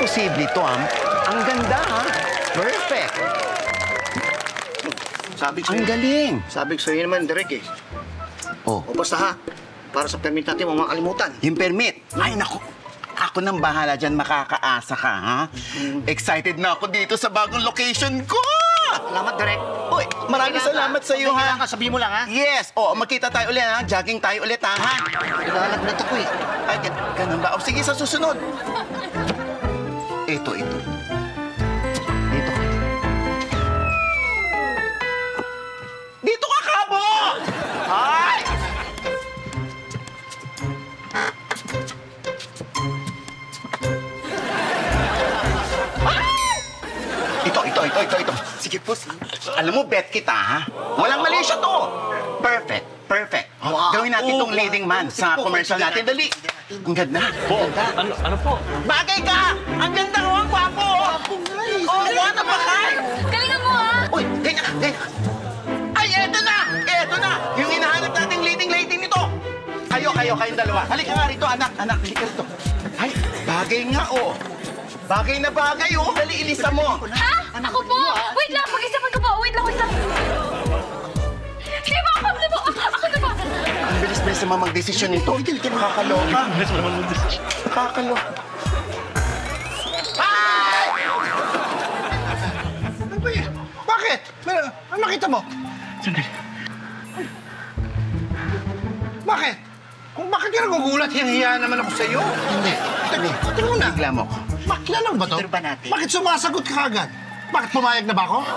posible to, ha? Ang ganda, ha? Perfect. Sabi ko Ang galing. Sabi ko sa'yo naman, Direk eh. Oh, O basta ha, para sa permit natin, huwag makalimutan. yung permit. Ay, naku. Ako nang bahala dyan, makakaasa ka, ha? Excited na ako dito sa bagong location ko! Salamat, Direk. Uy, maraming salamat sa iyo, ha? Sabihin mo lang, ha? Yes! Oo, magkita tayo ulit, ha? Jogging tayo ulit, ha? Naglalaglat ako eh. Ay, ganun ba? O, sige, sa susunod. Ito. Dito. Dito ka, Kabo! Ay! Ito. Sige, boss. Alam mo, bet kita, ha? Walang mali siya to. Perfect. Wow. Gawin natin tong leading man sa commercial natin. Dali. Ang ganda. Po, ano po? Bagay ka! Ang ganda ko, ang gwapo! Oh, what the fuck? Galingan mo, ha? Uy, ganyan ka. Ay, eto na! Yung hinahanap nating leading lady nito. Kayong dalawa. Halika nga rito, anak. Halika rito. Ay, bagay nga, oh. Bagay na bagay, oh. Dali, ilisa mo. Ha? Ako po? Wait lang, mag-isapan ko po. Wait lang. Hindi ba? Ako na ba? Ang bilis-bilis naman mag-desisyon nito. Nakakaloka. Bilis mo naman mag-desisyon. Nakakaloka. Ano ba yan? Bakit? Ano nakita mo? Sandali. Bakit? Kung bakit ka nagugulat, hiya naman ako sa'yo. Hindi. Tingnan mo na. Bigla mo ko. Makilanong ba to? Ito ba natin? Bakit sumasagot ka agad? Bakit pumayag na ba ako?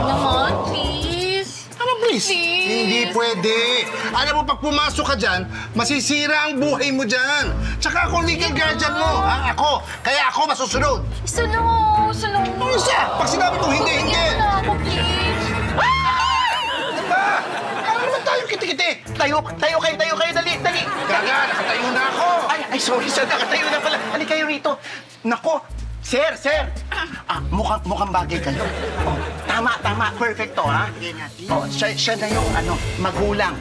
Naman, please. Ano, please? Please. Hindi pwede. Alam mo, pag pumasok ka dyan, masisira ang buhay mo dyan. Tsaka ako legal guardian mo. Ha? Ako. Kaya ako masusunod. Sunod. Ano siya? Pag sinabi ko hindi. Ano ako, please? Ano naman tayo kiti-kiti? Tayo kayo. Dali. Gaga, nakatayo na ako. Ay, sorry, sir. Nakatayo na pala. Halika kayo rito. Nako. Sir. Mukhang bagay kayo. Oh, tama. Perfect to, ha? Oh, siya na yung, magulang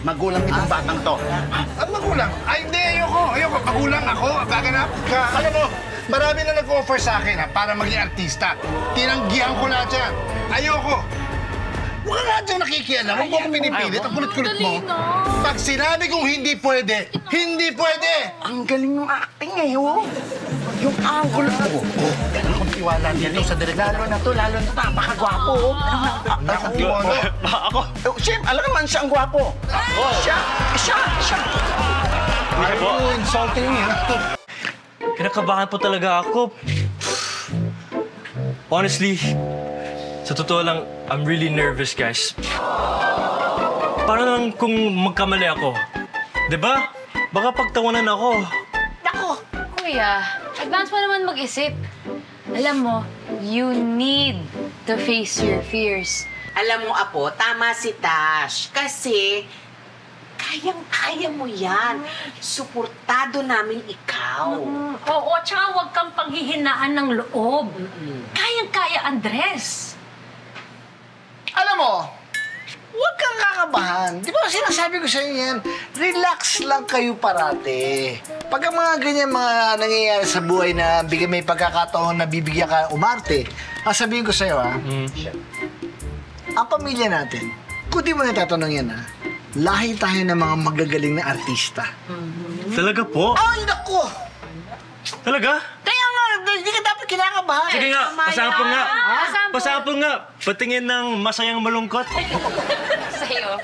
nitong batang to. Ang magulang? Ay, hindi. Ayoko. Magulang ako. Gaganap ka. Alam mo, marami na nag-offer sa akin, ha, para maging artista. Tinanggihan ko na dyan. Ayoko. Huwag ka nga dyan nakikialam. Huwag mo akong pinipilit. Ang kulit-kulit mo. Dali na. Pag sinabi kong hindi pwede, hindi pwede! Ang galing yung acting eh, oh. Yung angulo. Ganun akong tiwala dito sa direct. Lalo na to, napakagwapo, oh. Ako? Siyempre, alam naman siya ang gwapo. Siya. Are you insulting me? Kinakabahan po talaga ako. Honestly, sa totoo lang, I'm really nervous, guys. Paano lang kung magkamali ako? Diba? Baka pagtawanan ako. Nako, kuya. Advance mo naman mag-isip. Alam mo, you need to face your fears. Alam mo, Apo, tama si Tash. Kasi, kayang-kaya mo yan. Suportado namin ikaw. Oo, tsaka huwag kang panghihinaan ng loob. Kayang-kaya, Andres. Alam mo, huwag kang kakabahan. Di ba sinasabi ko sa inyo yan, relax lang kayo parate. Pag ang mga ganyan mga nangyayari sa buhay na may pagkakataon na bibigyan ka umarte, sabihin ko sa'yo, ang pamilya natin, kung di mo natatanong yan, lahi tayo ng mga magagaling na artista. Talaga po? Ay, naku! Talaga? Kaya nga, hindi ka dapat kinakabahan. Sige nga, pasample nga. Pasample. Pasample nga. Patingin ng masayang malungkot. Sa'yo.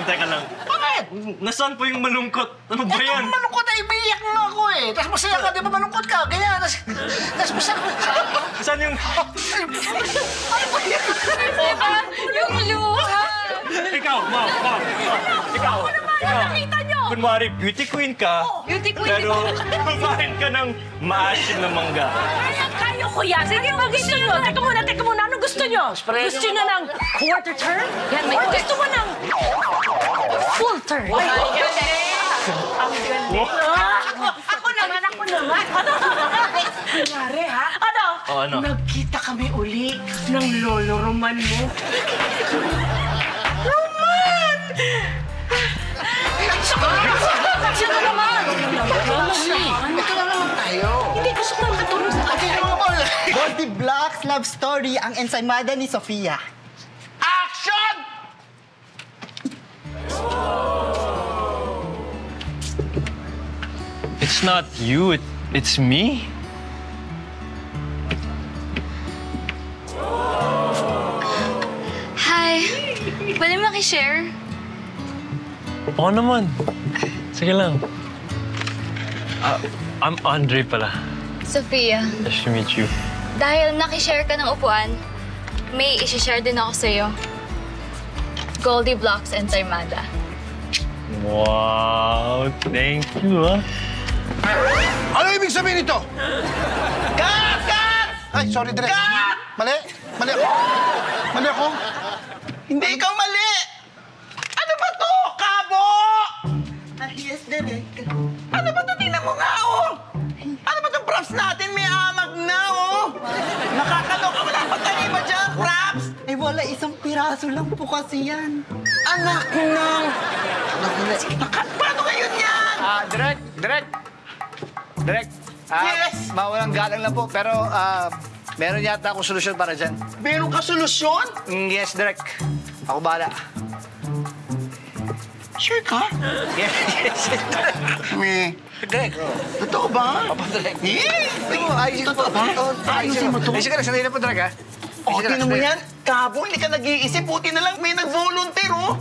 Teka lang. Bakit? Nasaan po yung malungkot? Ano ba yan? Ito, malungkot ay iiyak nga ako eh. Tapos masaya ka, di ba malungkot ka? Ganyan, tapos masaya ka. Saan yung... Ano ba yan? Diba? Yung luha. Ikaw, Mom. Ikaw. Nakita nyo! Kunwari, beauty queen ka. Beauty queen, Pero kumain ka ng maasim na mangga. Kaya ko yan. Sige, ano gusto nyo? Teka muna. Ano gusto nyo? Gusto nyo ng quarter turn? Yan, may Or gusto mo ng full turn? Ang galing. Ako naman. Kunyari, ha? Ano? O ano? Nagkita kami uli ng lolo Roman mo. love story ang ensaymada ni Sofia. Action! It's not you, it's me. Hi. Pwede makishare? Oo naman. Sige lang. I'm Andre pala. Sophia, Nice to meet you. dahil nakishare ka ng upuan, may isi-share din ako sa'yo. Goldie Blocks and Ensaymada. Wow, thank you, ah. Ano ibig sabihin nito? Cut! Cut! Ay, sorry, Direk. Cut! Mali. Mali ako. Mali ako. Hindi ikaw mali! Ano ba to? Kabo! Yes, Direk. Ano ba to? Tingnan mo nga, oh! Ano ba itong props natin? May amag na, oh! Nakakaloka, wala pa tayo iba dyan, props! Eh, wala, isang piraso lang po kasi yan. Anak ng... Sige, paano ngayon yan? Direk. Yes! Mawalang galang lang po, pero meron yata akong solusyon para dyan. Meron ka solusyon? Yes, Direk. Ako bahala. Sure ka? Yes. Me. Direk. Totoo ba? Direk. Eh! Totoo ba? Ayusin mo to. Ay, sige na, sandali na po, Direk, ha? O, tinan mo yan. Kabo, hindi ka nag-iisip. Buti na lang may nag-volunteer, oh.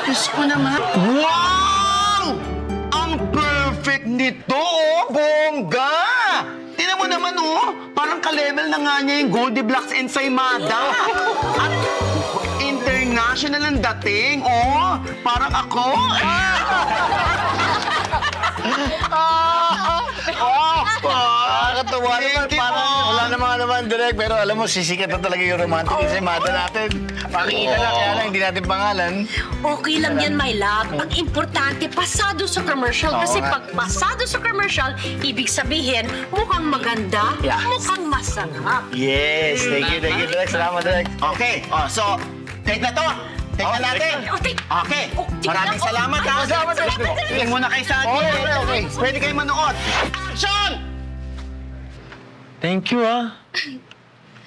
Diyos ko naman. Wow! Ang perfect nito, oh. Bongga! Tinan mo naman, oh. Parang ka-level na nga niya yung Goldie Blocks Ensaymada. At international ang dating, oh. Parang ako. Nakakatawa naman. Parang wala naman, Direk. Pero alam mo, sisikat na talaga yung romantic ensaymada natin. Makikita na, kaya lang hindi natin pangalan. Okay lang yan, my love. Ang importante, pasado sa commercial. Kasi pag pasado sa commercial, ibig sabihin, mukhang maganda, Yes. mukhang masarap. Yes, thank you, Direk. Salamat, Direk. Okay, oh, so, take na to. Take na natin. Okay. Okay. Okay. Maraming salamat, ha? Salamat, Direk. Tingin muna kayo sa atin. Okay. Pwede kayo manood. Action! Thank you, ah.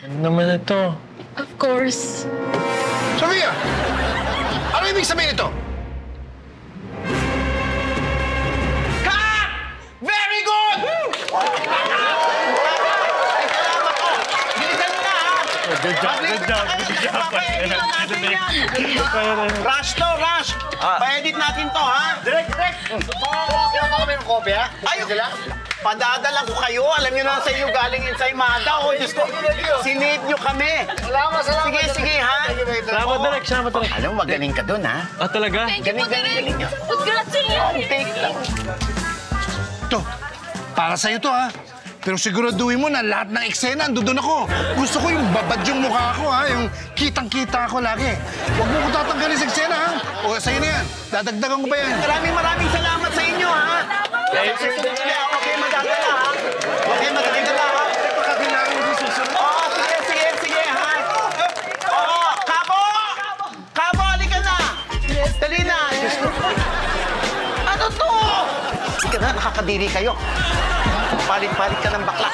Ano naman ito? Of course. Sofia! Ano ibig sabihin ito? Cut! Very good! Bilisan mo na, ha? Good job. Rush to, rush! Pa-edit natin to, ha? Direk! Kaya ba kami ng kopya? Ay, padadala ko kayo. Alam niyo na sa inyo galing Ensaymada. O, Diyos ko, sinave niyo kami. Salamat. Sige, ha? Salamat, Direk. Alam mo, magaling ka dun, ha? Ah, talaga? Thank you po, Galing niyo. Congratulations! Take lang. Ito, para sa'yo to, ha? Pero siguraduhin mo na lahat ng eksena, andun ako. Gusto ko yung babad yung mukha ko, ha? Yung kitang-kita ako lagi. Huwag mo ko tatanggalin sa eksena, ha? O, sa'yo na yan. Dadagdagan ko pa yan. Maraming salamat sa inyo, ha? Okay, madadala, ha? Okay, madadala, ha? Pagkakilangan ko susunod. Oo, sige, ha? Oo, Kabo! Kabo, halika na! Dali na! Ano to? Sige na, nakakadiri kayo. Palit-palit ka ng bakla.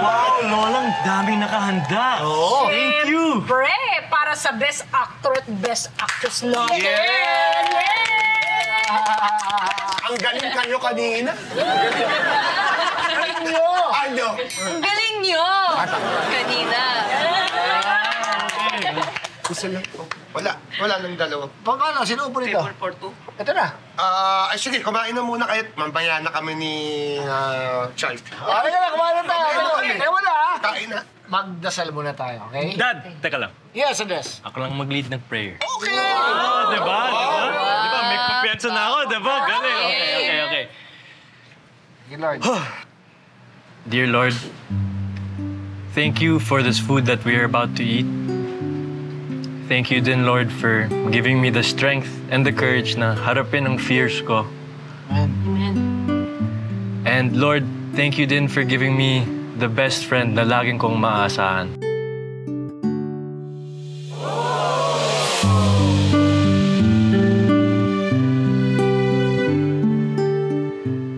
Wow, Lolang, daming nakahanda. Oh, thank you. Siyempre, para sa Best Actor at Best Actress natin. Ang galing kayo kanina. Ano? Ang galing niyo! Kanina. Isa lang. Wala nang dalawa. Paano? Sino upo nito? Ito na. Ay sige, kumain na muna kahit mamaya na kami ni Charles. Okay na, kumain na tayo. Wala, ha? Kain na. Magdasal muna tayo, okay? Dad, teka lang. Yes, Ades. Ako lang mag-lead ng prayer. Okay! Oh, diba? Diba? May kumpiyansa na ako, diba? Galing. Okay. Good Lord. Dear Lord, thank you for this food that we are about to eat. Thank you din, Lord, for giving me the strength and the courage na harapin ang fears ko. Amen. And Lord, thank you din for giving me the best friend na laging kong maaasahan.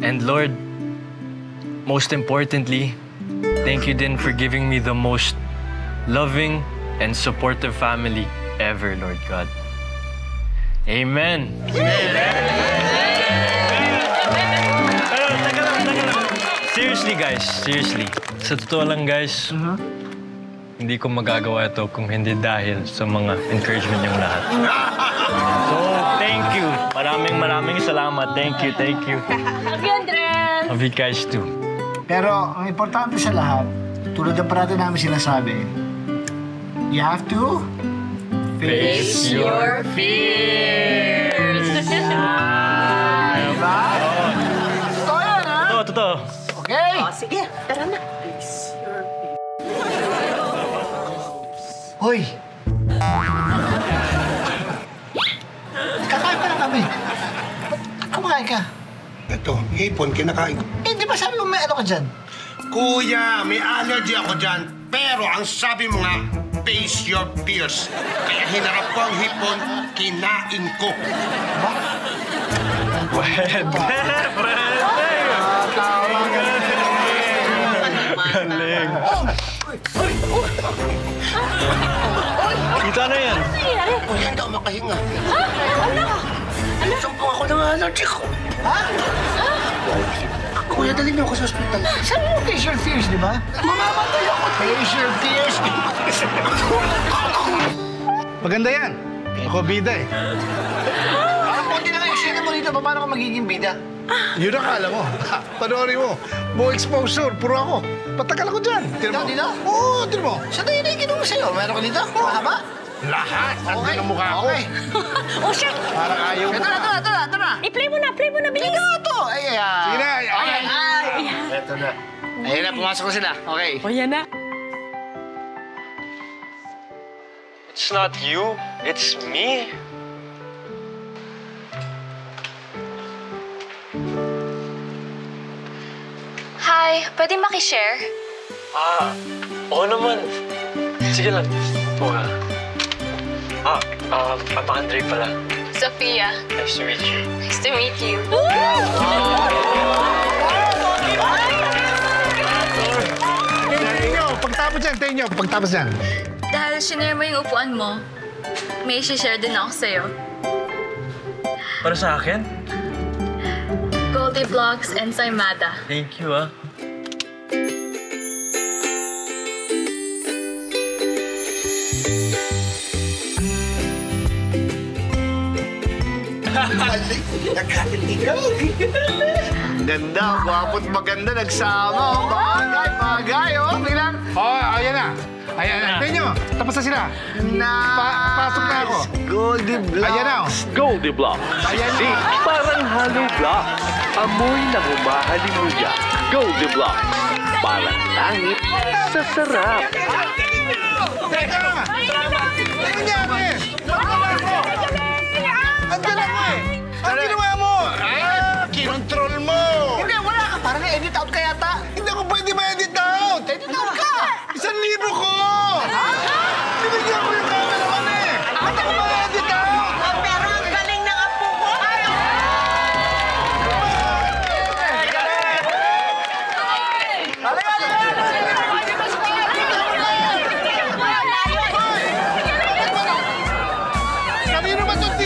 And Lord, most importantly, thank you din for giving me the most loving and supportive family ever, Lord God. Amen. Seriously, guys. Seriously. Sa totoo lang, guys, hindi ko magagawa ito kung hindi dahil sa mga encouragement niyong lahat. So, thank you. Maraming salamat. Thank you. Love you, Andres! Love you guys too. Pero ang importante sa lahat, tulad ng parati namin sinasabi, you have to Face your fears! Diba? Totoo yan, ha? Totoo. Okay? O, sige, tara na. Hoy! Kakain pa lang kami. Ba't kumakain ka? Ito, hipon, kinakain ko. Eh, di ba sabi mo may ano ka dyan? Kuya, may allergy ako dyan. Pero ang sabi mo nga, face your fears. Kaya hinarap ko ang hipon, kinain ko. Galing. Kita na yan. Kuya, hindi ako makahinga. Sumpong ako ng allergy ko. Kuya, dali niyo ako sa ospital. Sabi mo face your fears, di ba? Mamamatay ako. Face your fears. Maganda yan. Ako bida eh. Parang konti na kayo sino mo rito. Paano ka magiging bida? Yun ang akala mo. Panoorin mo. Mo exposure. Puro ako. Patagal ako dyan. Tira mo. Dito? Oo, tira mo. Saan na yun yung kinuha sa'yo? Meron ka dito? Mahaba? Lahat. Ang Okay. ng mukha ko. Okay. Oh, shit! Parang ayaw mo. Ito na. I-play mo na, bilis! Ito na ito. Ay, Sige na. Okay. Ito na. Ayun na, pumasok na sila. Okay. O, yan na. It's not you. It's me. Hi, pwede makishare? Oo naman. Sige lang. Oo nga. I'm Andre pala. Sophia. Nice to meet you. Nice to meet you. Tayo nyo. Pagtapos dyan. Dahil sinare mo yung upuan mo, may share din ako sa'yo. Para sa akin? Goldie Blocks Ensaymada. Thank you, ah. Ganda, gwapo't maganda, nagsama. Bagay, oh. Bilang. Oh, ayan na. Ayan na. Tayo nyo. Tapos na sila. Pasok na ako. Goldie Blocks. Ayan na. Goldie Blocks. Ayan Sisig, na. parang hollow blocks. Amoy na humahalimuya. Goldie Blocks. Parang langit sa sarap. Teka! Ano nangyari? Andiyan ako eh. Ano ginawa mo? Kinontrol mo. Hindi, wala ka. Parang na-edit out ka yata. Hindi ako pwede ma-edit out. Edit out ka. 1,000 ko! Binigyan ko yung cameraman eh. Ba't ako ma-edit out? Pero ang galing ng apo ko. Kanino ba itong